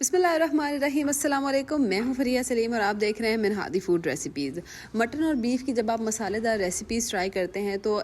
बिस्मिल्लाहिर्रहमानिर्रहीम, अस्सलाम वालेकुम। मैं हूं फरिया सलीम और आप देख रहे हैं मिनहादी फूड रेसिपीज़। मटन और बीफ की जब आप मसालेदार रेसिपीज़ ट्राई करते हैं तो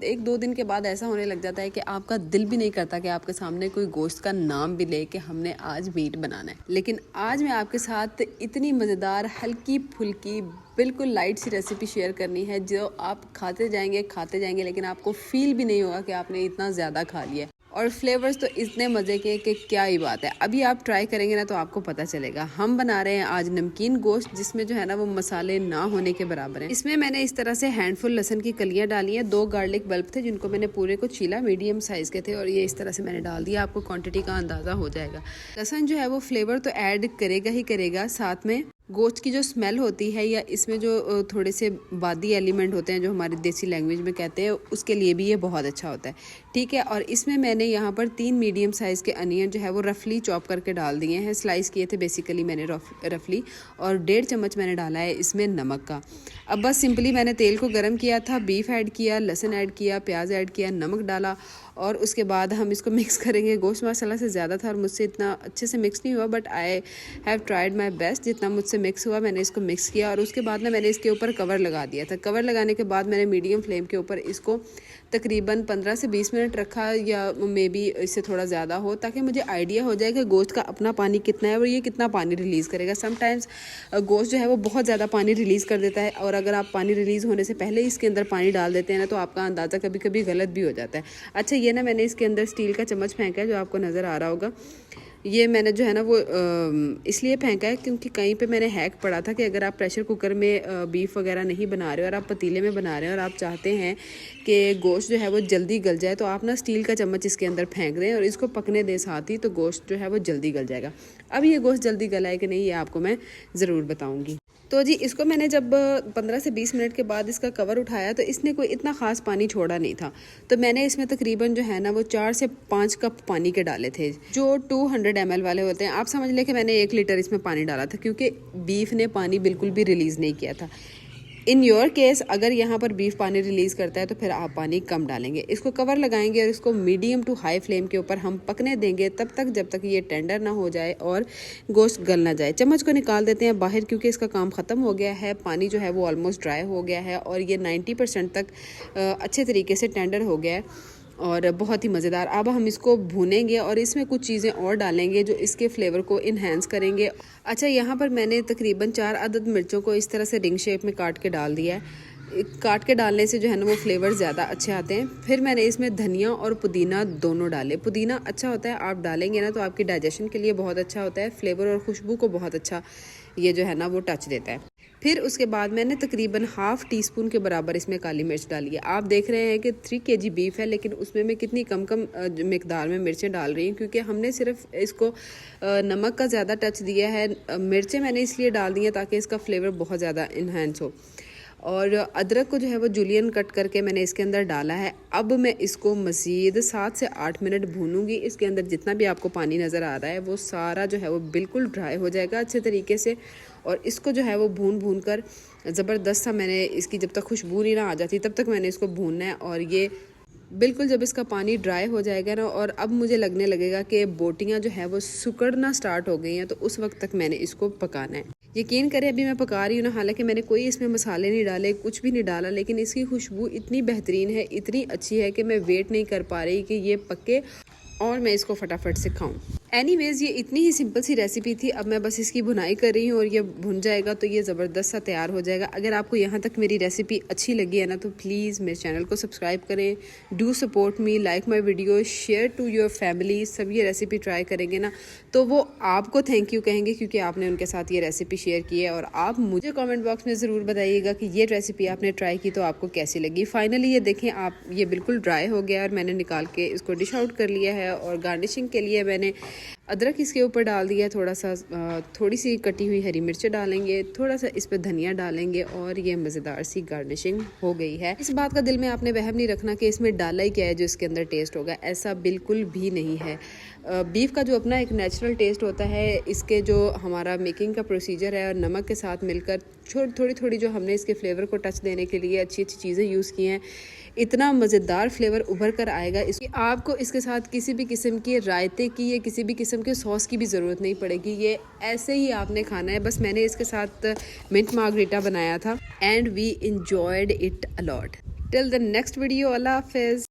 एक दो दिन के बाद ऐसा होने लग जाता है कि आपका दिल भी नहीं करता कि आपके सामने कोई गोश्त का नाम भी ले कि हमने आज मीट बनाना है। लेकिन आज मैं आपके साथ इतनी मज़ेदार हल्की फुल्की बिल्कुल लाइट सी रेसिपी शेयर करनी है जो आप खाते जाएंगे लेकिन आपको फील भी नहीं होगा कि आपने इतना ज़्यादा खा लिया। और फ्लेवर्स तो इतने मज़े के कि क्या ही बात है। अभी आप ट्राई करेंगे ना तो आपको पता चलेगा। हम बना रहे हैं आज नमकीन गोश्त, जिसमें जो है ना वो मसाले ना होने के बराबर है। इसमें मैंने इस तरह से हैंडफुल लहसन की कलियां डाली हैं। 2 गार्लिक बल्ब थे जिनको मैंने पूरे को छीला, मीडियम साइज़ के थे, और ये इस तरह से मैंने डाल दिया। आपको क्वांटिटी का अंदाज़ा हो जाएगा। लहसन जो है वो फ्लेवर तो ऐड करेगा ही करेगा, साथ में गोश्त की जो स्मेल होती है या इसमें जो थोड़े से बादी एलिमेंट होते हैं जो हमारी देसी लैंग्वेज में कहते हैं, उसके लिए भी ये बहुत अच्छा होता है। ठीक है, और इसमें मैंने यहाँ पर 3 मीडियम साइज़ के अनियन जो है वो रफली चॉप करके डाल दिए हैं। स्लाइस किए थे बेसिकली मैंने रफली, और 1.5 चम्मच मैंने डाला है इसमें नमक का। अब बस सिंपली मैंने तेल को गर्म किया था, बीफ ऐड किया, लहसुन ऐड किया, प्याज ऐड किया, नमक डाला, और उसके बाद हम इसको मिक्स करेंगे। गोश्त मसाला से ज़्यादा था और मुझसे इतना अच्छे से मिक्स नहीं हुआ, but I have tried my best. जितना मुझसे मिक्स हुआ मैंने इसको मिक्स किया, और उसके बाद ना मैंने इसके ऊपर कवर लगा दिया था। कवर लगाने के बाद मैंने मीडियम फ्लेम के ऊपर इसको तकरीबन 15 से 20 मिनट रखा, या मे बी इससे थोड़ा ज़्यादा हो, ताकि मुझे आइडिया हो जाए कि गोश्त का अपना पानी कितना है और ये कितना पानी रिलीज़ करेगा। समटाइम्स गोश्त जो है वो बहुत ज़्यादा पानी रिलीज़ कर देता है, और अगर आप पानी रिलीज़ होने से पहले ही इसके अंदर पानी डाल देते हैं ना तो आपका अंदाज़ा कभी कभी गलत भी हो जाता है। अच्छा, ये ना मैंने इसके अंदर स्टील का चम्मच फेंका है जो आपको नज़र आ रहा होगा। ये मैंने जो है ना वो इसलिए फेंका है क्योंकि कहीं पे मैंने हैक पढ़ा था कि अगर आप प्रेशर कुकर में बीफ वगैरह नहीं बना रहे हो और आप पतीले में बना रहे हो और आप चाहते हैं कि गोश्त जो है वो जल्दी गल जाए, तो आप ना स्टील का चम्मच इसके अंदर फेंक दें और इसको पकने दें साथ ही, तो गोश्त जो है वो जल्दी गल जाएगा। अब ये गोश्त जल्दी गला है कि नहीं ये आपको मैं ज़रूर बताऊँगी। तो जी, इसको मैंने जब 15 से 20 मिनट के बाद इसका कवर उठाया तो इसने कोई इतना ख़ास पानी छोड़ा नहीं था। तो मैंने इसमें तकरीबन जो है ना वो 4 से 5 कप पानी के डाले थे, जो 200 ml वाले होते हैं। आप समझ लें कि मैंने 1 लीटर इसमें पानी डाला था, क्योंकि बीफ ने पानी बिल्कुल भी रिलीज़ नहीं किया था। इन योर केस अगर यहाँ पर बीफ पानी रिलीज़ करता है तो फिर आप पानी कम डालेंगे। इसको कवर लगाएंगे और इसको मीडियम टू हाई फ्लेम के ऊपर हम पकने देंगे तब तक जब तक ये टेंडर ना हो जाए और गोश्त गल ना जाए। चम्मच को निकाल देते हैं बाहर क्योंकि इसका काम ख़त्म हो गया है। पानी जो है वो ऑलमोस्ट ड्राई हो गया है और ये 90% तक अच्छे तरीके से टेंडर हो गया है और बहुत ही मज़ेदार। अब हम इसको भूनेंगे और इसमें कुछ चीज़ें और डालेंगे जो इसके फ्लेवर को इन्हेंस करेंगे। अच्छा, यहाँ पर मैंने तकरीबन 4 अदद मिर्चों को इस तरह से रिंग शेप में काट के डाल दिया है। काट के डालने से जो है ना वो फ्लेवर ज़्यादा अच्छे आते हैं। फिर मैंने इसमें धनिया और पुदीना दोनों डाले। पुदीना अच्छा होता है, आप डालेंगे ना तो आपकी डाइजेशन के लिए बहुत अच्छा होता है। फ्लेवर और खुशबू को बहुत अच्छा ये जो है ना वो टच देता है। फिर उसके बाद मैंने तकरीबन ½ टीस्पून के बराबर इसमें काली मिर्च डाली है। आप देख रहे हैं कि 3 kg बीफ है, लेकिन उसमें मैं कितनी कम मिकदार में मिर्चें डाल रही हूँ क्योंकि हमने सिर्फ इसको नमक का ज़्यादा टच दिया है। मिर्चें मैंने इसलिए डाल दी हैं ताकि इसका फ्लेवर बहुत ज़्यादा इन्हेंस हो। और अदरक को जो है वो जूलियन कट करके मैंने इसके अंदर डाला है। अब मैं इसको मज़ीद 7 से 8 मिनट भूनूंगी। इसके अंदर जितना भी आपको पानी नज़र आ रहा है वो सारा जो है वो बिल्कुल ड्राई हो जाएगा अच्छे तरीके से, और इसको जो है वो भून कर ज़बरदस्त सा मैंने इसकी जब तक खुशबू नहीं ना आ जाती तब तक मैंने इसको भूनना है। और ये बिल्कुल जब इसका पानी ड्राई हो जाएगा ना और अब मुझे लगने लगेगा कि बोटियाँ जो है वो सुकड़ना स्टार्ट हो गई हैं, तो उस वक्त तक मैंने इसको पकाना है। यकीन करें अभी मैं पका रही हूँ ना, हालांकि मैंने कोई इसमें मसाले नहीं डाले, कुछ भी नहीं डाला, लेकिन इसकी खुशबू इतनी बेहतरीन है, इतनी अच्छी है कि मैं वेट नहीं कर पा रही कि ये पके और मैं इसको फटाफट से खाऊं। एनीवेज़ ये इतनी ही सिंपल सी रेसिपी थी। अब मैं बस इसकी भुनाई कर रही हूँ और ये भुन जाएगा तो ये ज़बरदस्त सा तैयार हो जाएगा। अगर आपको यहाँ तक मेरी रेसिपी अच्छी लगी है ना तो प्लीज़ मेरे चैनल को सब्सक्राइब करें। Do support me, like my video, share to your family. सब ये रेसिपी ट्राई करेंगे ना तो वो आपको थैंक यू कहेंगे क्योंकि आपने उनके साथ ये रेसिपी शेयर की है। और आप मुझे कॉमेंट बॉक्स में ज़रूर बताइएगा कि ये रेसिपी आपने ट्राई की तो आपको कैसी लगी। फाइनली ये देखें आप, ये बिल्कुल ड्राई हो गया और मैंने निकाल के इसको डिश आउट कर लिया है। और गार्निशिंग के लिए मैंने अदरक इसके ऊपर डाल दिया, थोड़ी सी कटी हुई हरी मिर्चें डालेंगे, थोड़ा सा इस पर धनिया डालेंगे और ये मज़ेदार सी गार्निशिंग हो गई है। इस बात का दिल में आपने वहम नहीं रखना कि इसमें डाला ही क्या है जो इसके अंदर टेस्ट होगा, ऐसा बिल्कुल भी नहीं है। बीफ का जो अपना एक नेचुरल टेस्ट होता है, इसके जो हमारा मेकिंग का प्रोसीजर है और नमक के साथ मिलकर थोड़ी थोड़ी जो हमने इसके फ्लेवर को टच देने के लिए अच्छी अच्छी चीज़ें यूज़ की हैं, इतना मज़ेदार फ्लेवर उभर कर आएगा इसकी, आपको इसके साथ किसी भी किस्म की रायते की या किसी भी किस्म के सॉस की भी ज़रूरत नहीं पड़ेगी। ये ऐसे ही आपने खाना है। बस मैंने इसके साथ मिंट मार्गरीटा बनाया था and we enjoyed it a lot. Till the next video, Allah Hafiz.